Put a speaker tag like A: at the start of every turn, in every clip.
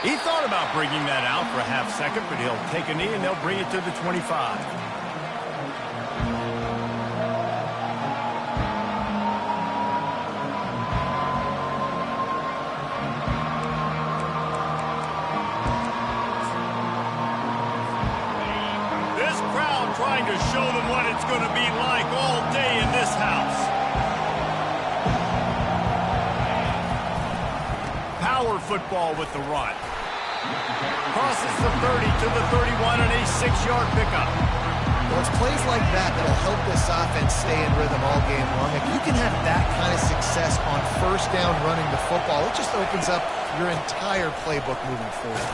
A: He thought about bringing that out for a half second, but he'll take a knee and they'll bring it to the 25. This crowd trying to show them what it's going to be like all day in this house. Power football with the run. Crosses the 30 to the 31 and a 6-yard pickup.
B: Well, it's plays like that that'll help this offense stay in rhythm all game long. If you can have that kind of success on first down running the football, it just opens up your entire playbook moving forward.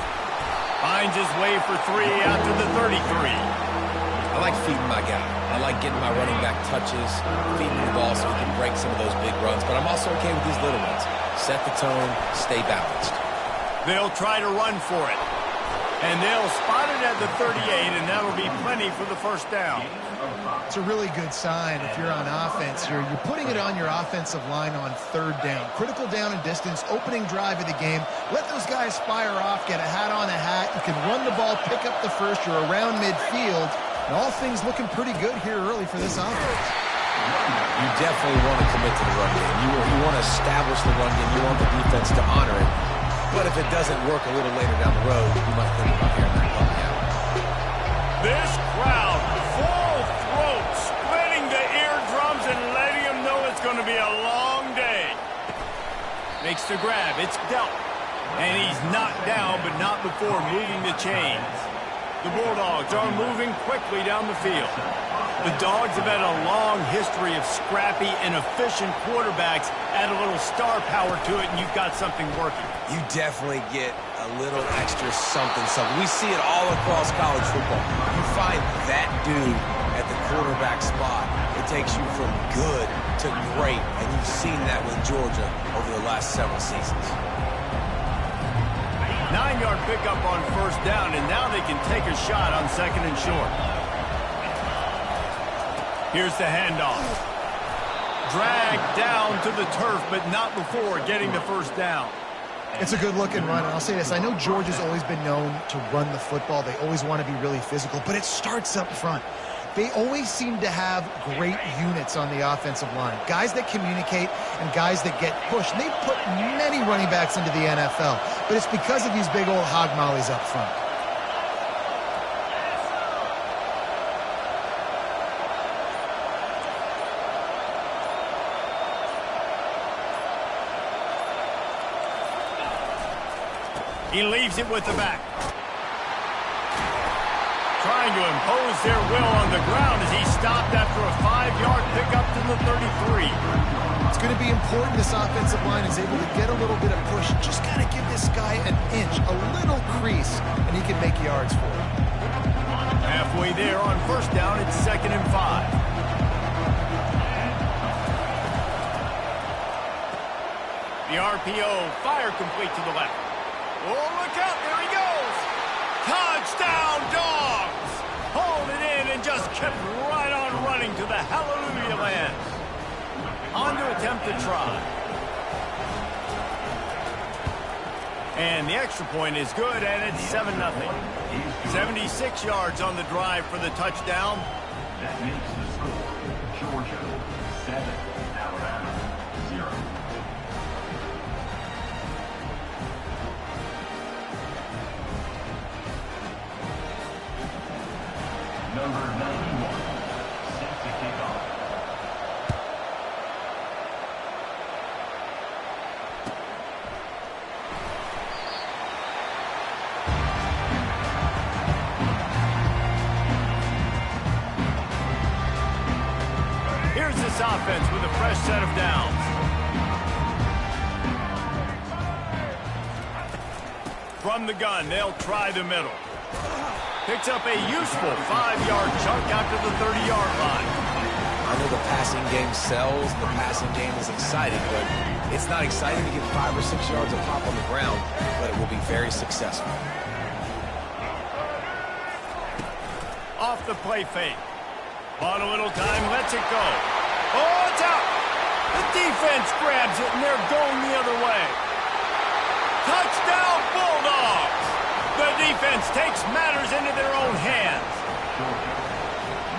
A: Finds his way for 3 out to the 33.
C: I like feeding my guy. I like getting my running back touches, feeding the ball so he can break some of those big runs, but I'm also okay with these little ones. Set the tone, stay balanced.
A: They'll try to run for it. And they'll spot it at the 38, and that'll be plenty for the first down.
B: It's a really good sign if you're on offense here. You're putting it on your offensive line on third down. Critical down and distance, opening drive of the game. Let those guys fire off, get a hat on a hat. You can run the ball, pick up the first. You're around midfield. And all things looking pretty good here early for this offense.
C: You definitely want to commit to the run game. You want to establish the run game. You want the defense to honor it. But if it doesn't work a little later down the road, you might think about hearing that coming out.
A: This crowd, full throat, splitting the eardrums and letting them know it's going to be a long day. Makes the grab. It's dealt. And he's knocked down, but not before moving the chains. The Bulldogs are moving quickly down the field. The Dogs have had a long history of scrappy and efficient quarterbacks. Add a little star power to it, and you've got something working.
C: You definitely get a little extra something. We see it all across college football. You find that dude at the quarterback spot, it takes you from good to great, and you've seen that with Georgia over the last several seasons.
A: 9-yard pickup on first down, and now they can take a shot on second and short. Here's the handoff. Dragged down to the turf, but not before getting the first down.
B: It's a good-looking run, and I'll say this. I know Georgia's always been known to run the football. They always want to be really physical, but it starts up front. They always seem to have great units on the offensive line. Guys that communicate and guys that get pushed. And they've put many running backs into the NFL, but it's because of these big old hog mollies up front.
A: He leaves it with the back. Trying to impose their will on the ground as he stopped after a 5-yard pickup to the 33.
B: It's going to be important this offensive line is able to get a little bit of push. Just got to give this guy an inch, a little crease, and he can make yards for it.
A: Halfway there on first down, it's 2nd and 5. The RPO, fire complete to the left. Oh, look out, there he goes! Touchdown, Dogs! Hauled it in and just kept right on running to the hallelujah land. On to attempt to try. And the extra point is good, and it's 7-0. 76 yards on the drive for the touchdown.
D: That makes the score Georgia 7, Alabama 0. Number 91, set to kick off.
A: Here's this offense with a fresh set of downs. From the gun, they'll try the middle. Picks up a useful 5-yard chunk out to the 30-yard line.
C: I know the passing game sells, the passing game is exciting, but it's not exciting to get 5 or 6 yards of pop on the ground, but it will be very successful.
A: Off the play fake. On a little time, lets it go. Oh, it's out. The defense grabs it, and they're going the other way. Touchdown, Bulldogs! defense takes matters into their own hands.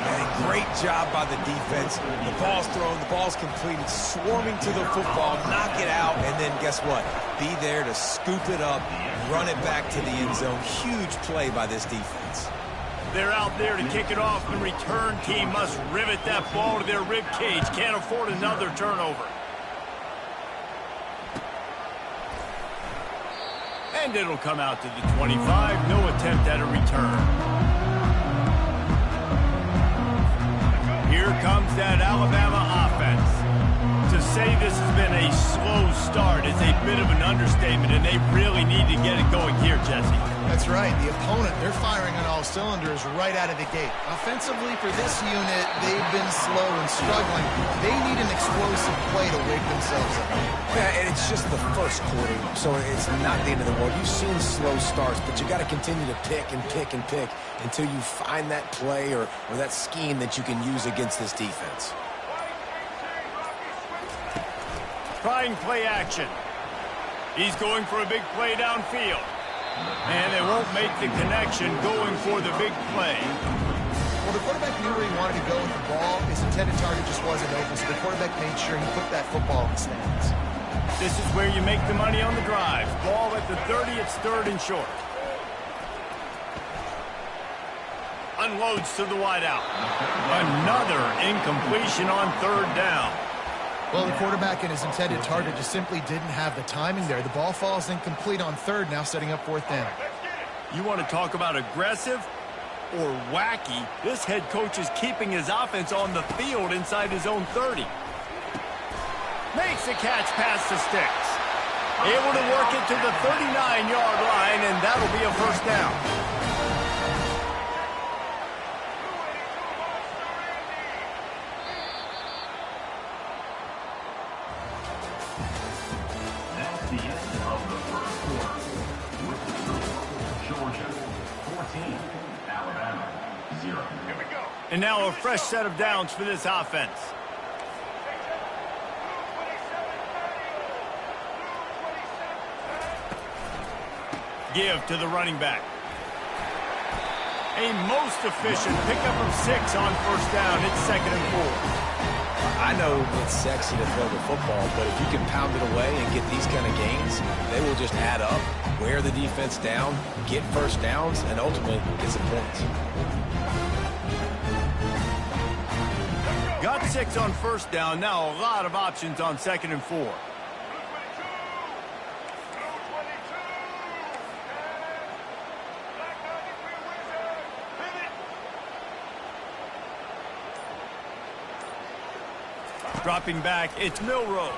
C: And great job by the defense. The ball's thrown, the ball's completed, swarming to the football, knock it out, and then guess what? Be there to scoop it up, run it back to the end zone. Huge play by this defense.
A: They're out there to kick it off. The return team must rivet that ball to their rib cage. Can't afford another turnover. And it'll come out to the 25. No attempt at a return. Here comes that Alabama offense. To say this has been a slow start is a bit of an understatement, and they really need to get it going here, Jesse.
B: That's right. The opponent, they're firing on all cylinders right out of the gate. Offensively, for this unit, they've been slow and struggling. They need an explosive play to wake themselves up.
C: Yeah, and it's just the first quarter, so it's not the end of the world. You've seen slow starts, but you got to continue to pick and pick and pick until you find that play or that scheme that you can use against this defense.
A: Trying play action. He's going for a big play downfield. And they won't make the connection going for the big play.
B: Well, the quarterback knew where he wanted to go with the ball. His intended target just wasn't open, so the quarterback made sure he put that football in the stands.
A: This is where you make the money on the drive. Ball at the 30, it's third and short. Unloads to the wideout. Another incompletion on third down.
B: Well, the quarterback and his intended target just simply didn't have the timing there. The ball falls incomplete on third, now setting up fourth down.
A: You want to talk about aggressive or wacky? This head coach is keeping his offense on the field inside his own 30. Makes the catch past the sticks. Able to work it to the 39-yard line, and that'll be a first down.
D: The end of the first quarter. With the score, Georgia 14, Alabama 0. Here we go.
A: And now a fresh set of downs for this offense. Give to the running back. A most efficient pickup of 6 on first down. It's second and 4.
C: I know it's sexy to throw the football, but if you can pound it away and get these kind of gains, they will just add up, wear the defense down, get first downs, and ultimately get some points.
A: Got 6 on first down. Now a lot of options on second and 4. Dropping back, it's Milroe.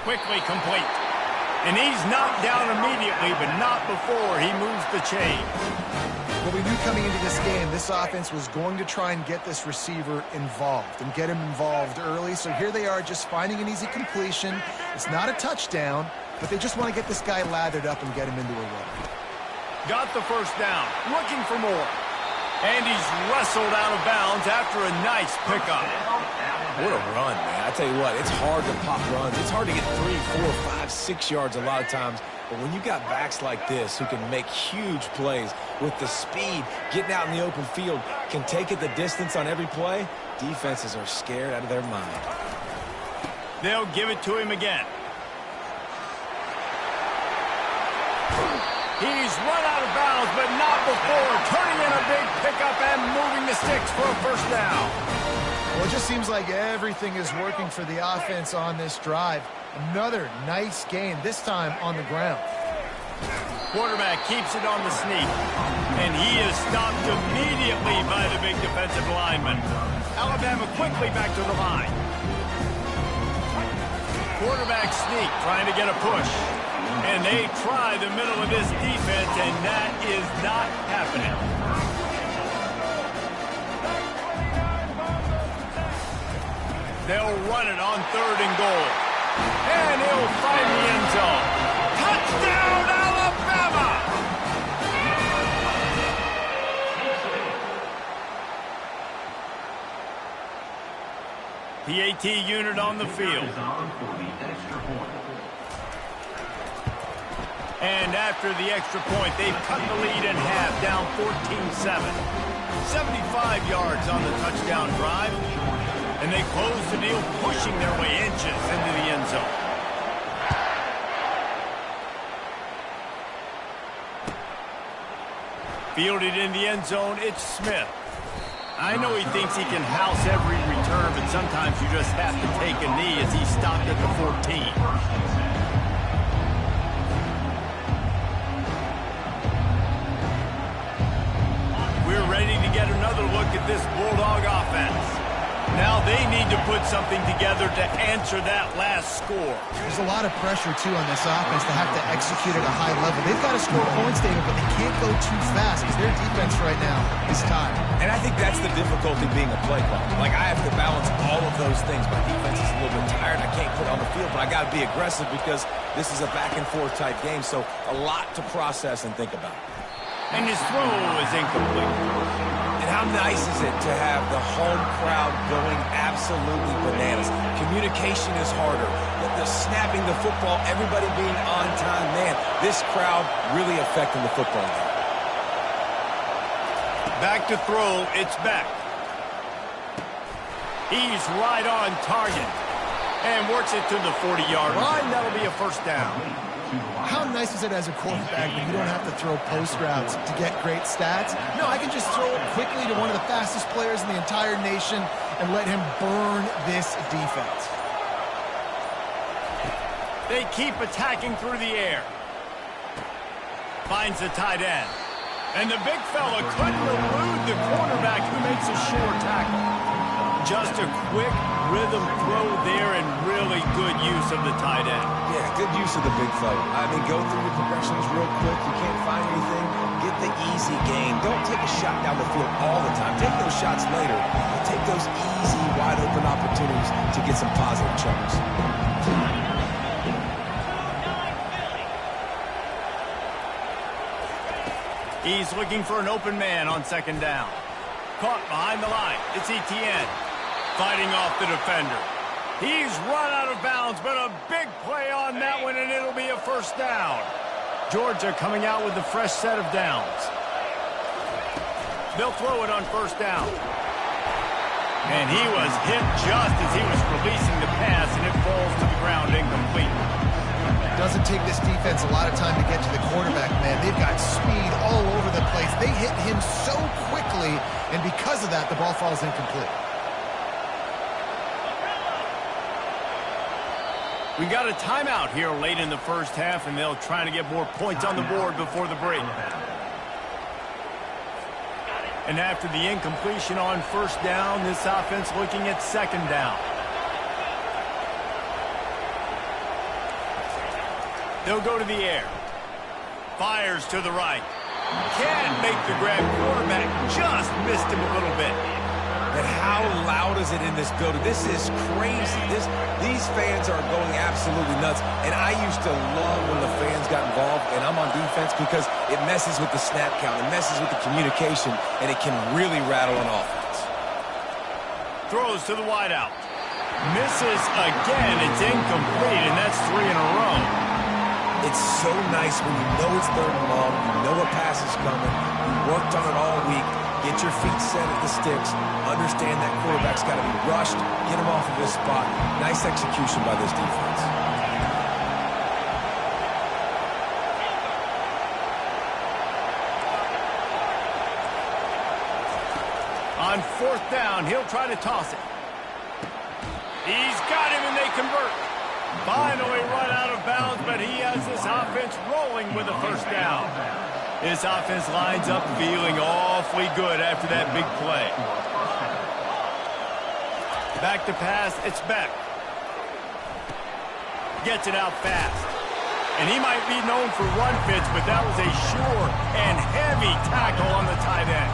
A: Quickly complete. And he's knocked down immediately, but not before he moves the chain.
B: Well, we knew coming into this game, this offense was going to try and get this receiver involved and get him involved early. So here they are just finding an easy completion. It's not a touchdown, but they just want to get this guy lathered up and get him into a run.
A: Got the first down, looking for more. And he's wrestled out of bounds after a nice pickup.
C: What a run, man. I tell you what, it's hard to pop runs. It's hard to get 3, 4, 5, 6 yards a lot of times. But when you got backs like this who can make huge plays with the speed, getting out in the open field, can take it the distance on every play, defenses are scared out of their mind.
A: They'll give it to him again. He's run out of bounds, but not before turning in a big pickup and moving the sticks for a first down.
B: Well, it just seems like everything is working for the offense on this drive. Another nice gain, this time on the ground.
A: Quarterback keeps it on the sneak, and he is stopped immediately by the big defensive lineman. Alabama quickly back to the line. Quarterback sneak, trying to get a push. And they try the middle of this defense, and that is not happening. They'll run it on third and goal. And he'll find the end zone. Touchdown, Alabama! PAT unit on the field. And after the extra point, they've cut the lead in half, down 14-7. 75 yards on the touchdown drive. And they close the deal, pushing their way inches into the end zone. Fielded in the end zone, it's Smith. I know he thinks he can house every return, but sometimes you just have to take a knee as he stopped at the 14. We're ready to get another look at this Bulldog offense. Now they need to put something together to answer that last score.
B: There's a lot of pressure, too, on this offense to have to execute at a high level. They've got to score points, David, but they can't go too fast because their defense right now is tired.
C: And I think that's the difficulty being a play caller. Like, I have to balance all of those things. My defense is a little bit tired. I can't put it on the field, but I got to be aggressive because this is a back-and-forth type game, so a lot to process and think about.
A: And his throw is incomplete.
C: And how nice is it to have the home crowd going absolutely bananas? Communication is harder. The snapping the football, everybody being on time. Man, this crowd really affecting the football game.
A: Back to throw, it's Beck. He's right on target. And works it to the 40-yard line. That'll be a first down.
B: How nice is it as a quarterback when you don't have to throw post routes to get great stats? No, I can just throw it quickly to one of the fastest players in the entire nation and let him burn this defense.
A: They keep attacking through the air. Finds the tight end. And the big fella couldn't elude the quarterback who makes a sure tackle. Just a quick rhythm throw there and really good use of the tight end.
C: Yeah, good use of the big fella. I mean, go through your progressions real quick. You can't find anything. Get the easy gain. Don't take a shot down the field all the time. Take those shots later. But take those easy, wide-open opportunities to get some positive chunks.
A: He's looking for an open man on second down. Caught behind the line. It's Etienne. Fighting off the defender. He's run out of bounds, but a big play on that one, and it'll be a first down. Georgia coming out with a fresh set of downs. They'll throw it on first down. And he was hit just as he was releasing the pass, and it falls to the ground incomplete.
B: It doesn't take this defense a lot of time to get to the quarterback, man. They've got speed all over the place. They hit him so quickly, and because of that, the ball falls incomplete.
A: We got a timeout here late in the first half, and they'll try to get more points on the board before the break. And after the incompletion on first down, this offense looking at second down. They'll go to the air. Fires to the right. Can't make the grab. Quarterback just missed him a little bit.
C: But how loud is it in this building? This is crazy. These fans are going absolutely nuts. And I used to love when the fans got involved, and I'm on defense because it messes with the snap count. It messes with the communication, and it can really rattle an offense.
A: Throws to the wideout. Misses again. It's incomplete, and that's 3 in a row.
C: It's so nice when you know it's third and long, you know a pass is coming, you worked on it all week, get your feet set at the sticks, understand that quarterback's got to be rushed, get him off of his spot. Nice execution by this defense.
A: On fourth down, he'll try to toss it. He's got him, and they convert. Finally run out of bounds, but he has this offense rolling with a first down. This offense lines up feeling awfully good after that big play. Back to pass, it's Beck. Gets it out fast. And he might be known for run fits, but that was a sure and heavy tackle on the tight end.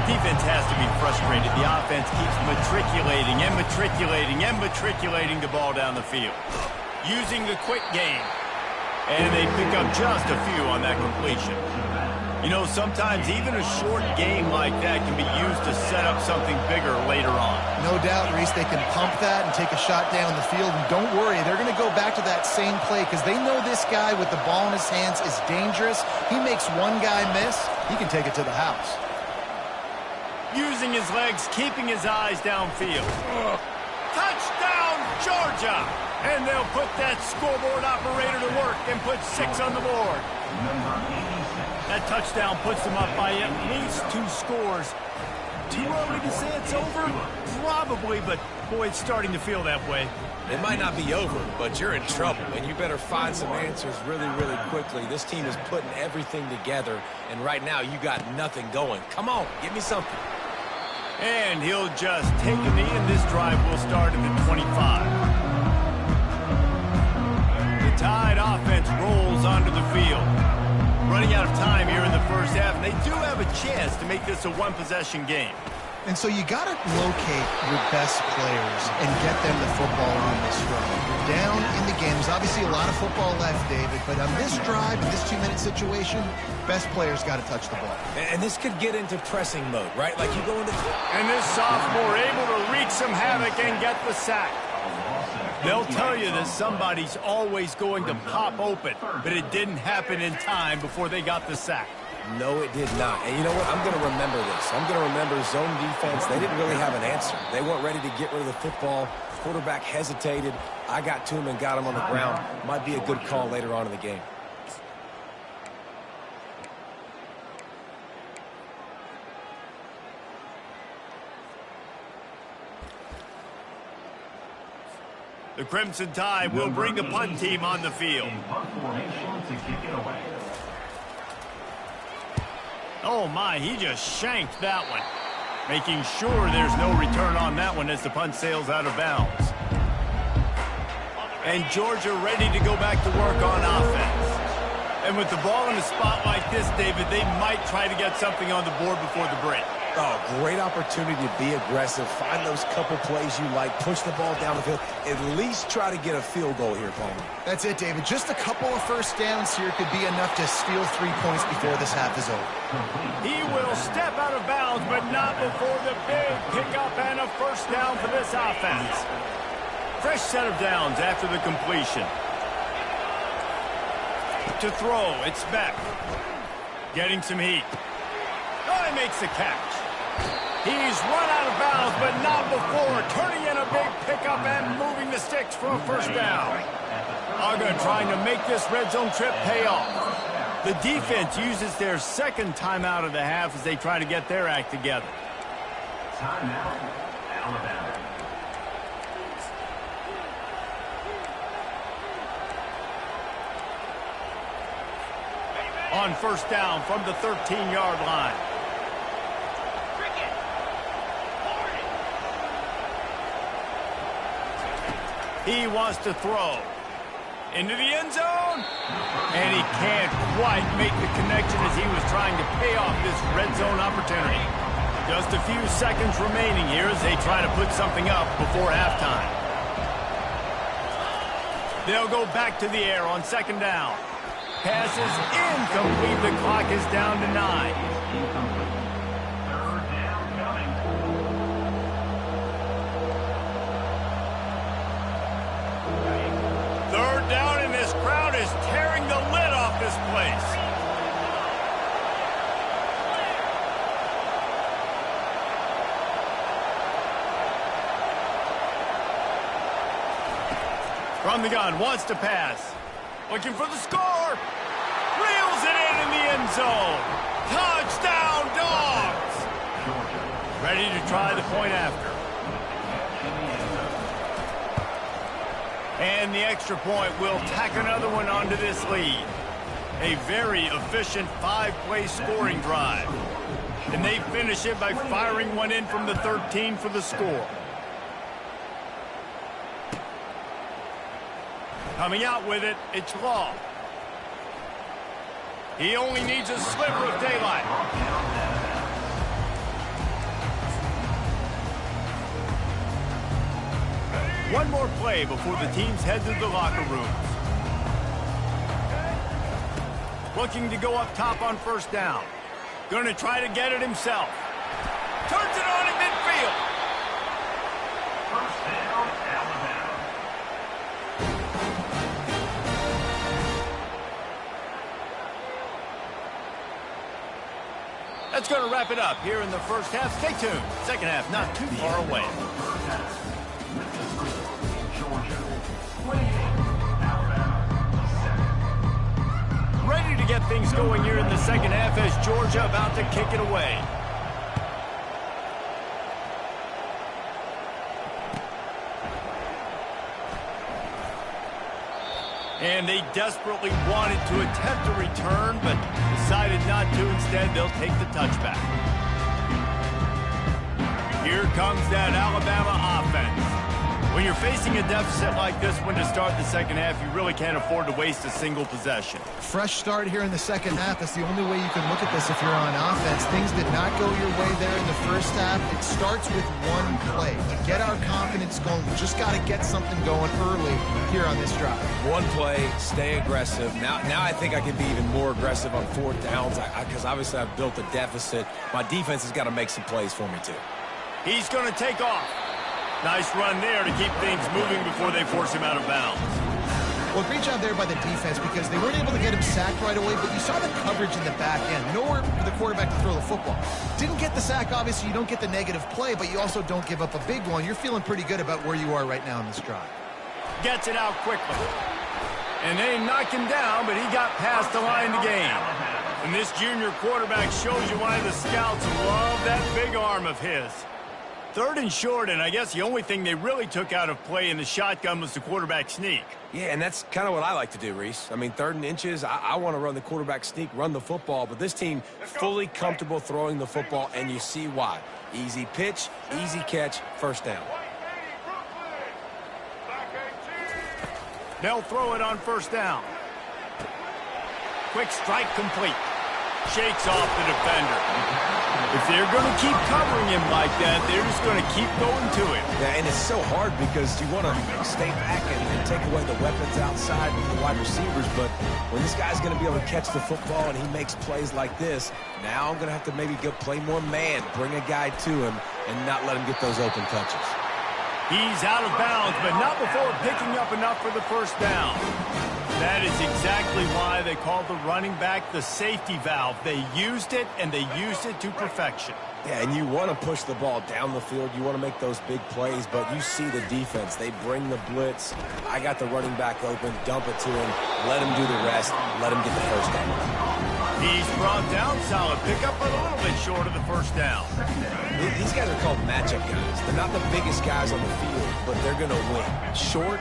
A: Defense has to be frustrated. The offense keeps matriculating and matriculating and matriculating the ball down the field. Using the quick game. And they pick up just a few on that completion. You know, sometimes even a short game like that can be used to set up something bigger later on.
B: No doubt, Reese, they can pump that and take a shot down the field. And don't worry, they're going to go back to that same play because they know this guy with the ball in his hands is dangerous. He makes one guy miss, he can take it to the house.
A: Using his legs, keeping his eyes downfield. Touchdown, Georgia! And they'll put that scoreboard operator to work and put 6 on the board. That touchdown puts them up by at least 2 scores. Too early to say it's over? Probably, but boy, it's starting to feel that way.
C: It might not be over, but you're in trouble, and you better find some answers really, really quickly. This team is putting everything together, and right now you got nothing going. Come on, give me something.
A: And he'll just take a knee, and this drive will start at the 25. The Tide offense rolls onto the field. Running out of time here in the first half, and they do have a chance to make this a one-possession game.
B: And so you got to locate your best players and get them the football on this run. You're down in the game. There's obviously a lot of football left, David, but on this drive, in this 2-minute situation, best players got to touch the ball.
C: And this could get into pressing mode, right? Like you go into...
A: And this sophomore able to wreak some havoc and get the sack. They'll tell you that somebody's always going to pop open, but it didn't happen in time before they got the sack.
C: No, it did not. And you know what? I'm going to remember this. I'm going to remember zone defense. They didn't really have an answer. They weren't ready to get rid of the football. Quarterback hesitated. I got to him and got him on the ground. Might be a good call later on in the game.
A: The Crimson Tide will bring the punt team on the field. Oh my, he just shanked that one. Making sure there's no return on that one as the punt sails out of bounds. And Georgia ready to go back to work on offense. And with the ball in a spot like this, David, they might try to get something on the board before the break.
C: Oh, great opportunity to be aggressive. Find those couple plays you like. Push the ball down the field. At least try to get a field goal here, Palmer.
B: That's it, David. Just a couple of first downs here could be enough to steal 3 points before this half is over.
A: He will step out of bounds, but not before the big pickup and a first down for this offense. Fresh set of downs after the completion. To throw, it's Beck. Getting some heat. Oh, he makes the catch. He's run out of bounds, but not before turning in a big pickup and moving the sticks for a first down. Aga trying to make this red zone trip pay off. The defense uses their second timeout of the half as they try to get their act together.
D: Timeout, Alabama.
A: On first down from the 13-yard line. He wants to throw. Into the end zone. And he can't quite make the connection as he was trying to pay off this red zone opportunity. Just a few seconds remaining here as they try to put something up before halftime. They'll go back to the air on second down. Pass is incomplete. The clock is down to 9.
D: Third down coming.
A: Third down, and this crowd is tearing the lid off this place. From the gun, wants to pass. Looking for the score. Reels it in the end zone. Touchdown, Dogs. Ready to try the point after. And the extra point will tack another one onto this lead. A very efficient 5-play scoring drive. And they finish it by firing one in from the 13 for the score. Coming out with it, it's Law. He only needs a sliver of daylight. One more play before the teams head to the locker rooms. Looking to go up top on first down. Going to try to get it himself. Turns it on in midfield.
D: First down, Alabama.
A: That's going to wrap it up here in the first half. Stay tuned. Second half not too far away.
D: First half. With the score, Georgia 28, Alabama 7.
A: Ready to get things going here in the second half as Georgia about to kick it away. And they desperately wanted to attempt a return, but decided not to. Instead, they'll take the touchback. Here comes that Alabama offense. When you're facing a deficit like this one to start the second half, you really can't afford to waste a single possession.
B: Fresh start here in the second half. That's the only way you can look at this if you're on offense. Things did not go your way there in the first half. It starts with one play. To get our confidence going, we just got to get something going early here on this drive.
C: One play, stay aggressive. Now I think I can be even more aggressive on fourth downs because obviously I've built a deficit. My defense has got to make some plays for me too.
A: He's going to take off. Nice run there to keep things moving before they force him out of bounds.
B: Well, great job there by the defense because they weren't able to get him sacked right away, but you saw the coverage in the back end. Nowhere for the quarterback to throw the football. Didn't get the sack, obviously. You don't get the negative play, but you also don't give up a big one. You're feeling pretty good about where you are right now in this drive.
A: Gets it out quickly. And they knock him down, but he got past the line to gain. And this junior quarterback shows you why the scouts love that big arm of his. Third and short, and I guess the only thing they really took out of play in the shotgun was the quarterback sneak.
C: Yeah, and that's kind of what I like to do, Reese. I mean, 3rd and inches, I want to run the quarterback sneak, run the football, but this team fully comfortable throwing the football, and you see why. Easy pitch, easy catch, first down.
A: They'll throw it on first down. Quick strike complete. Shakes off the defender. If they're going to keep covering him like that, they're just going to keep going to him.
C: Yeah, and it's so hard because you want to stay back and take away the weapons outside with the wide receivers, but when this guy's going to be able to catch the football and he makes plays like this, now I'm going to have to maybe go play more man, bring a guy to him, and not let him get those open touches.
A: He's out of bounds, but not before picking up enough for the first down. That is exactly why they called the running back the safety valve. They used it, and they used it to perfection.
C: Yeah, and you want to push the ball down the field. You want to make those big plays, but you see the defense. They bring the blitz. I got the running back open, dump it to him, let him do the rest, let him get the first down.
A: He's brought down solid pickup, but a little bit short of the first down.
C: These guys are called matchup guys. They're not the biggest guys on the field, but they're going to win. Short,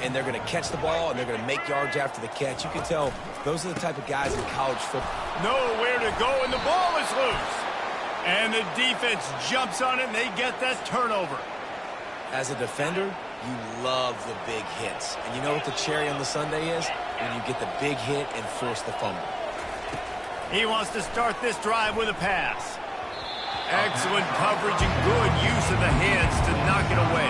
C: and they're going to catch the ball, and they're going to make yards after the catch. You can tell those are the type of guys in college football.
A: Nowhere to go, and the ball is loose. And the defense jumps on it, and they get that turnover.
C: As a defender, you love the big hits. And you know what the cherry on the sundae is? When you get the big hit and force the fumble.
A: He wants to start this drive with a pass. Excellent coverage and good use of the hands to knock it away.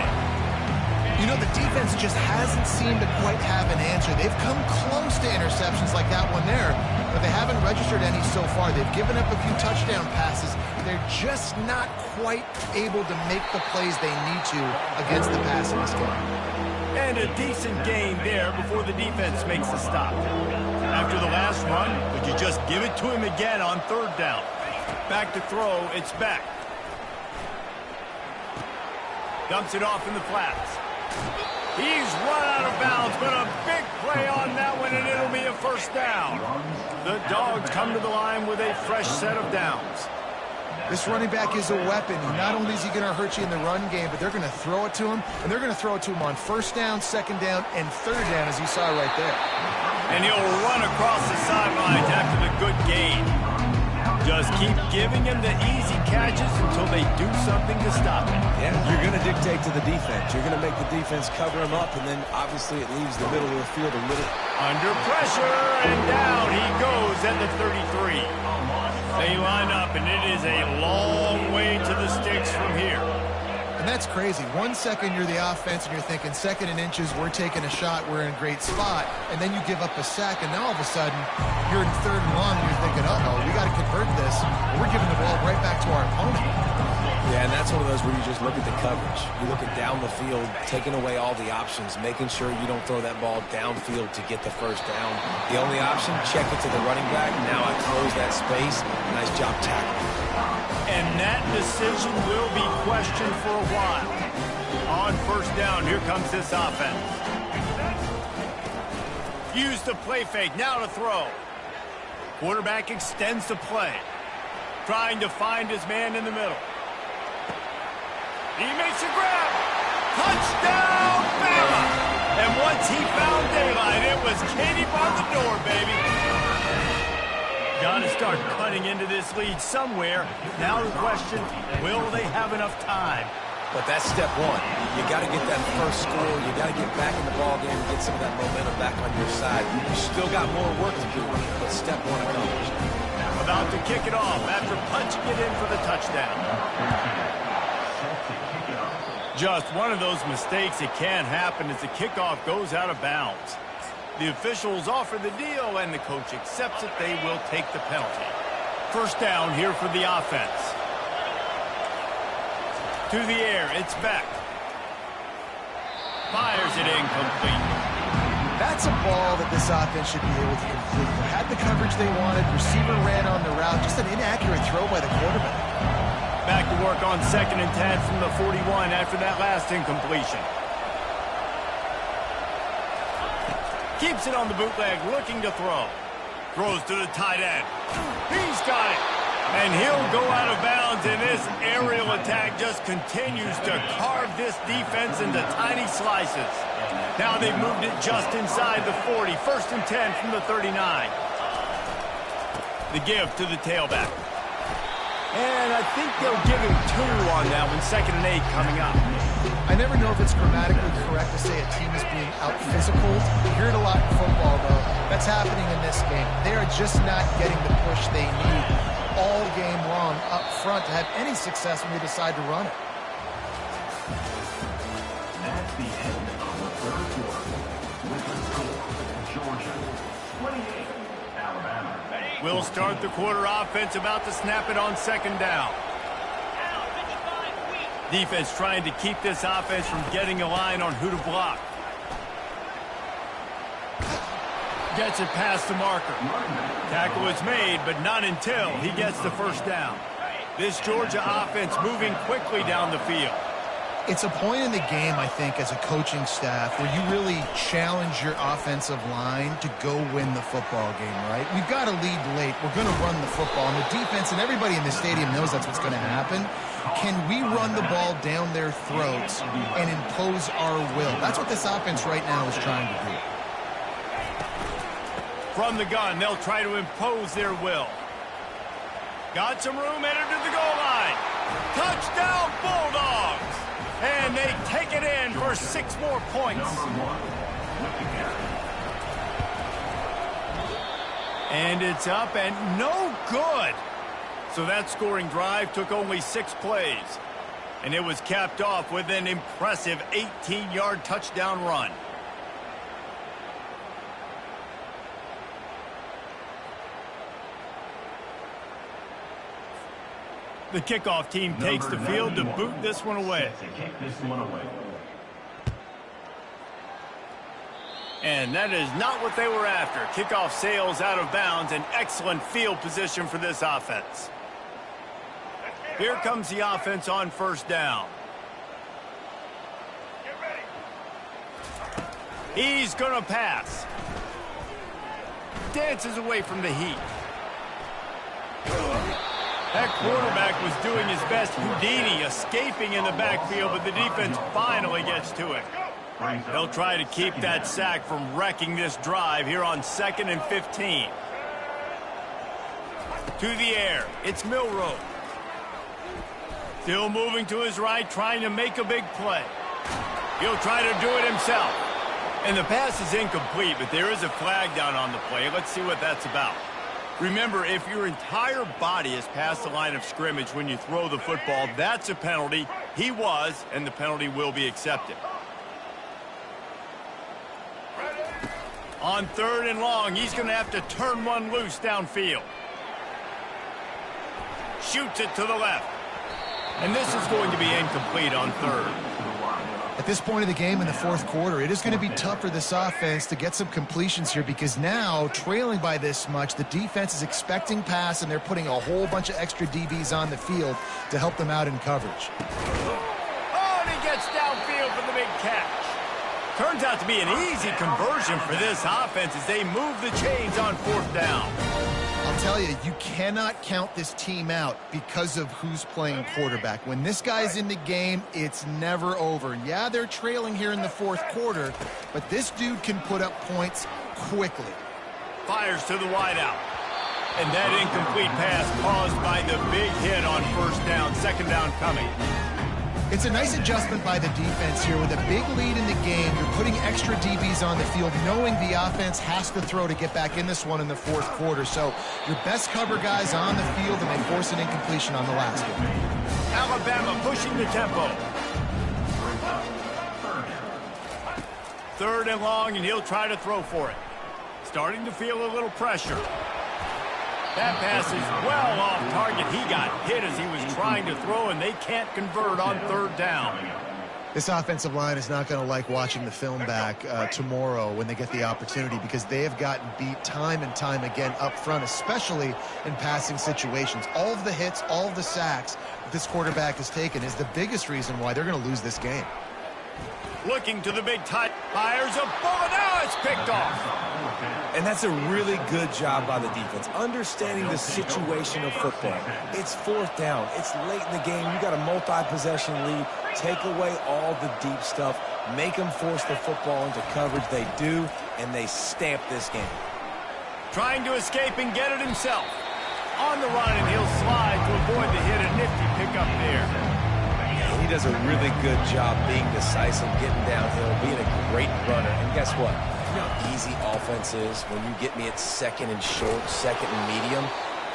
B: You know, the defense just hasn't seemed to quite have an answer. They've come close to interceptions like that one there, but they haven't registered any so far. They've given up a few touchdown passes. They're just not quite able to make the plays they need to against the pass in this game.
A: And a decent gain there before the defense makes the stop. After the last run, would you just give it to him again on third down? Back to throw, it's back. Dumps it off in the flats. He's run out of bounds, but a big play on that one, and it'll be a first down. The Dogs come to the line with a fresh set of downs.
B: This running back is a weapon. Not only is he going to hurt you in the run game, but they're going to throw it to him, and they're going to throw it to him on first down, second down, and third down, as you saw right there.
A: And he'll run across the sidelines after the good gain. Just keep giving him the easy catches until they do something to stop it.
C: Yeah, you're going to dictate to the defense. You're going to make the defense cover him up, and then obviously it leaves the middle of the field a little.
A: Under pressure, and down he goes at the 33. They line up, and it is a long way to the sticks from here.
B: And And that's crazy. 1 second you're the offense and you're thinking second and inches, we're taking a shot, we're in a great spot. And then you give up a sack, and now all of a sudden you're in third and long, and you're thinking, uh-oh, we got to convert this. And we're giving the ball right back to our opponent.
C: Yeah, and that's one of those where you just look at the coverage. You look at down the field, taking away all the options, making sure you don't throw that ball downfield to get the first down. The only option, check it to the running back. Now I close that space. Nice job tackling.
A: And that decision will be questioned for a while. On first down, here comes this offense. Use the play fake, now to throw. Quarterback extends the play. Trying to find his man in the middle. He makes a grab. Touchdown, Bama! And once he found daylight, it was Katie by the door, baby. Got to start cutting into this lead somewhere. Now the question, will they have enough time?
C: But that's step one. You got to get that first score. You got to get back in the ball game and get some of that momentum back on your side. You still got more work to do, but step one accomplished.
A: About to kick it off after punching it in for the touchdown. Just one of those mistakes that can happen as the kickoff goes out of bounds. The officials offer the deal, and the coach accepts it. They will take the penalty. First down here for the offense. To the air, it's Beck. Fires it incomplete.
B: That's a ball that this offense should be able to complete. They had the coverage they wanted. Receiver ran on the route. Just an inaccurate throw by the quarterback.
A: Back to work on 2nd and 10 from the 41 after that last incompletion. Keeps it on the bootleg, looking to throw. Throws to the tight end. He's got it. And he'll go out of bounds, and this aerial attack just continues to carve this defense into tiny slices. Now they've moved it just inside the 40. 1st and 10 from the 39. The give to the tailback. And I think they'll give him 2 on that one. 2nd and 8 coming up.
B: I never know if it's grammatically correct to say a team is being out-physical. You hear it a lot in football, though. That's happening in this game. They are just not getting the push they need all game long up front to have any success when they decide to run it.
D: That's the end of the third quarter. With the score, Georgia 28, Alabama.
A: We'll start the quarter offense, about to snap it on 2nd down. Defense trying to keep this offense from getting a line on who to block. Gets it past the marker. Tackle is made, but not until he gets the first down. This Georgia offense moving quickly down the field.
B: It's a point in the game, I think, as a coaching staff where you really challenge your offensive line to go win the football game, right? We've got to lead late. We're going to run the football. And the defense and everybody in the stadium knows that's what's going to happen. Can we run the ball down their throats and impose our will? That's what this offense right now is trying to do.
A: From the gun, they'll try to impose their will. Got some room, headed to the goal line. Touchdown, Bulldogs! And they take it in for 6 more points. And it's up and no good. So that scoring drive took only 6 plays. And it was capped off with an impressive 18-yard touchdown run. The kickoff team takes the field to boot this one away. And that is not what they were after. Kickoff sails out of bounds, an excellent field position for this offense. Here comes the offense on 1st down. He's going to pass. Dances away from the heat. That quarterback was doing his best Houdini, escaping in the backfield, but the defense finally gets to it. They'll try to keep that sack from wrecking this drive here on 2nd and 15. To the air, it's Milroe. Still moving to his right, trying to make a big play. He'll try to do it himself. And the pass is incomplete, but there is a flag down on the play. Let's see what that's about. Remember, if your entire body is past the line of scrimmage when you throw the football, that's a penalty. He was, and the penalty will be accepted. On 3rd and long, he's going to have to turn one loose downfield. Shoots it to the left. And this is going to be incomplete on 3rd.
B: At this point of the game in the 4th quarter, it is going to be tough for this offense to get some completions here because now, trailing by this much, the defense is expecting pass, and they're putting a whole bunch of extra DBs on the field to help them out in coverage.
A: Oh, and he gets downfield for the big catch. Turns out to be an easy conversion for this offense as they move the chains on 4th down.
B: I'll tell you, you cannot count this team out because of who's playing quarterback. When this guy's in the game, it's never over. Yeah, they're trailing here in the 4th quarter, but this dude can put up points quickly.
A: Fires to the wideout. And that incomplete pass caused by the big hit on 1st down, 2nd down coming.
B: It's a nice adjustment by the defense here. With a big lead in the game, you're putting extra DBs on the field, knowing the offense has to throw to get back in this one in the 4th quarter. So your best cover guys on the field, and they force an incompletion on the last one.
A: Alabama pushing the tempo. 3rd and long, and he'll try to throw for it. Starting to feel a little pressure. That pass is well off target. He got hit as he was trying to throw, and they can't convert on 3rd down.
B: This offensive line is not going to like watching the film back tomorrow when they get the opportunity, because they have gotten beat time and time again up front, especially in passing situations. All of the hits, all of the sacks that this quarterback has taken is the biggest reason why they're going to lose this game.
A: Looking to the big tight, fires a bullet. Now it's picked off.
C: And that's a really good job by the defense, understanding the situation of football. It's 4th down. It's late in the game. You got a multi-possession lead. Take away all the deep stuff. Make them force the football into coverage. They do, and they stamp this game.
A: Trying to escape and get it himself. On the run, and he'll slide to avoid the hit. A nifty pickup there.
C: He does a really good job being decisive, getting downhill, being a great runner. And guess what? You know how easy offense is when you get me at 2nd and short, 2nd and medium.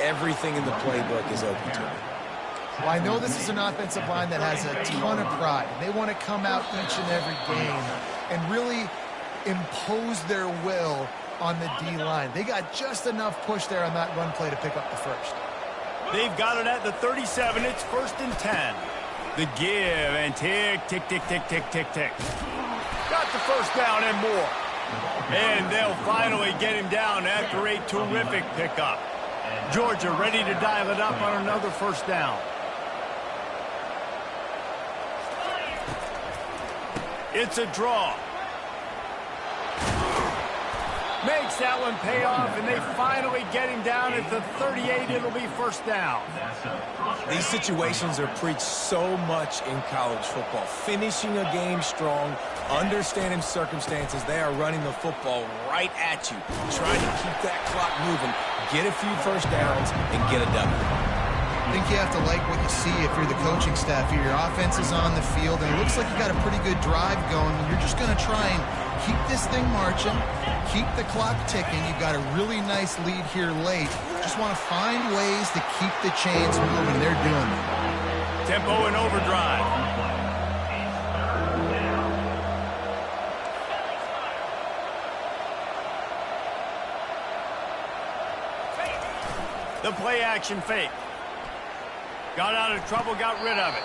C: Everything in the playbook is open to me.
B: Well, I know this is an offensive line that has a ton of pride. They want to come out each and every game and really impose their will on the D-line. They got just enough push there on that run play to pick up the 1st.
A: They've got it at the 37. It's 1st and 10. The give and tick, tick, tick, tick, tick, tick, tick. Got the 1st down and more. And they'll finally get him down after a terrific pickup. Georgia ready to dial it up on another 1st down. It's a draw. Makes that one pay off, and they finally get him down at the 38. It'll be 1st down.
C: These situations are preached so much in college football. Finishing a game strong, understanding circumstances. They are running the football right at you, trying to keep that clock moving, get a few 1st downs, and get a W.
B: I think you have to like what you see if you're the coaching staff here. Your offense is on the field, and it looks like you got a pretty good drive going. You're just going to try and keep this thing marching, keep the clock ticking. You've got a really nice lead here late. Just want to find ways to keep the chains moving. They're doing it.
A: Tempo and overdrive. The play action fake. Got out of trouble, got rid of it.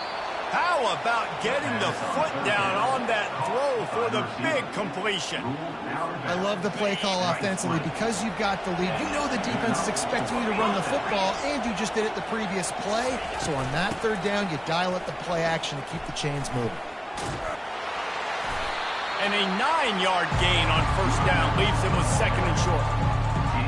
A: How about getting the foot down on that throw for the big completion?
B: I love the play call offensively because you've got the lead. You know the defense is expecting you to run the football, and you just did it the previous play. So on that 3rd down, you dial up the play action to keep the chains moving.
A: And a 9-yard gain on 1st down leaves him with 2nd and short.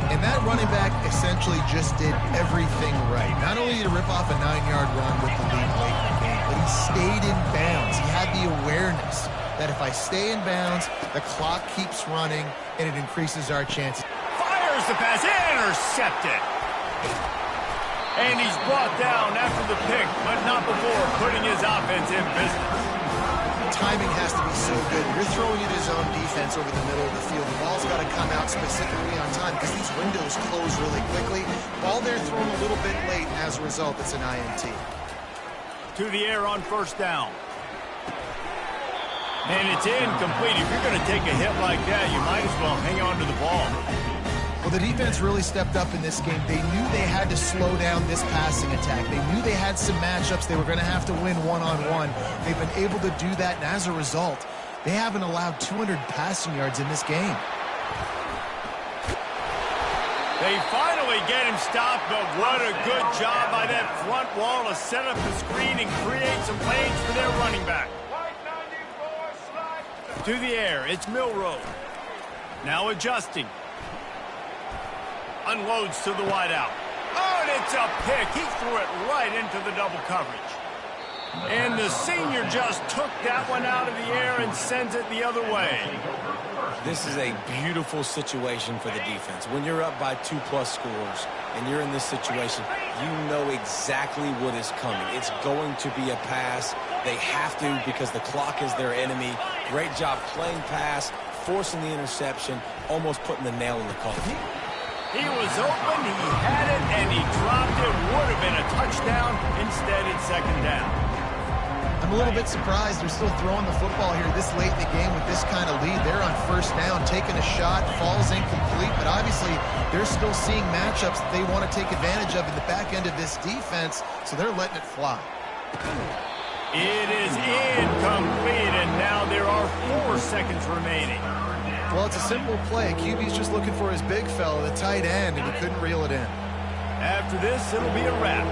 B: And that running back essentially just did everything right. Not only did he rip off a 9-yard run with the lead late in the game, but he stayed in bounds. He had the awareness that if I stay in bounds, the clock keeps running, and it increases our chances.
A: Fires the pass, intercepted. And he's brought down after the pick, but not before putting his offense in business.
B: timing has to be so good. You're throwing in his own defense over the middle of the field. The ball's got to come out specifically on time because these windows close really quickly. Ball there thrown a little bit late. As a result, it's an INT.
A: To the air on first down. And it's incomplete. If you're going to take a hit like that, you might as well hang on to the ball.
B: Well, the defense really stepped up in this game. They knew they had to slow down this passing attack. They knew they had some matchups they were going to have to win one-on-one. They've been able to do that, and as a result, they haven't allowed 200 passing yards in this game.
A: They finally get him stopped, but what a good job by that front wall to set up the screen and create some lanes for their running back. To the air, it's Milroe. Now adjusting. Unloads to the wideout. Oh, and it's a pick. He threw it right into the double coverage. And the senior just took that one out of the air and sends it the other way.
C: This is a beautiful situation for the defense. When you're up by 2+ scores and you're in this situation, you know exactly what is coming. It's going to be a pass. They have to because the clock is their enemy. Great job playing pass, forcing the interception, almost putting the nail in the coffin.
A: He was open, he had it, and he dropped it. Would have been a touchdown. Instead, it's second down.
B: I'm a little bit surprised they're still throwing the football here this late in the game with this kind of lead. They're on first down, taking a shot, falls incomplete, but obviously they're still seeing matchups that they want to take advantage of in the back end of this defense, so they're letting it fly.
A: It is incomplete, and now there are 4 seconds remaining.
B: Well, it's a simple play. QB's just looking for his big fella, the tight end, and he couldn't reel it in.
A: After this, it'll be a wrap.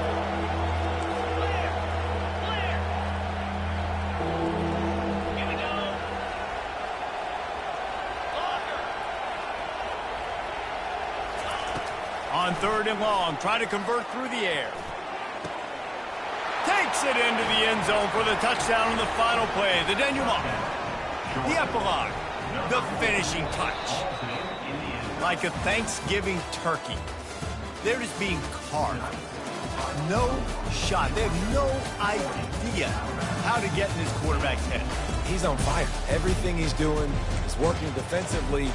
A: On third and long, try to convert through the air. Takes it into the end zone for the touchdown on the final play. The denouement. The epilogue. The finishing touch. Like a Thanksgiving turkey. They're just being carved. No shot. They have no idea how to get in this quarterback's head.
C: He's on fire. Everything he's doing is working defensively.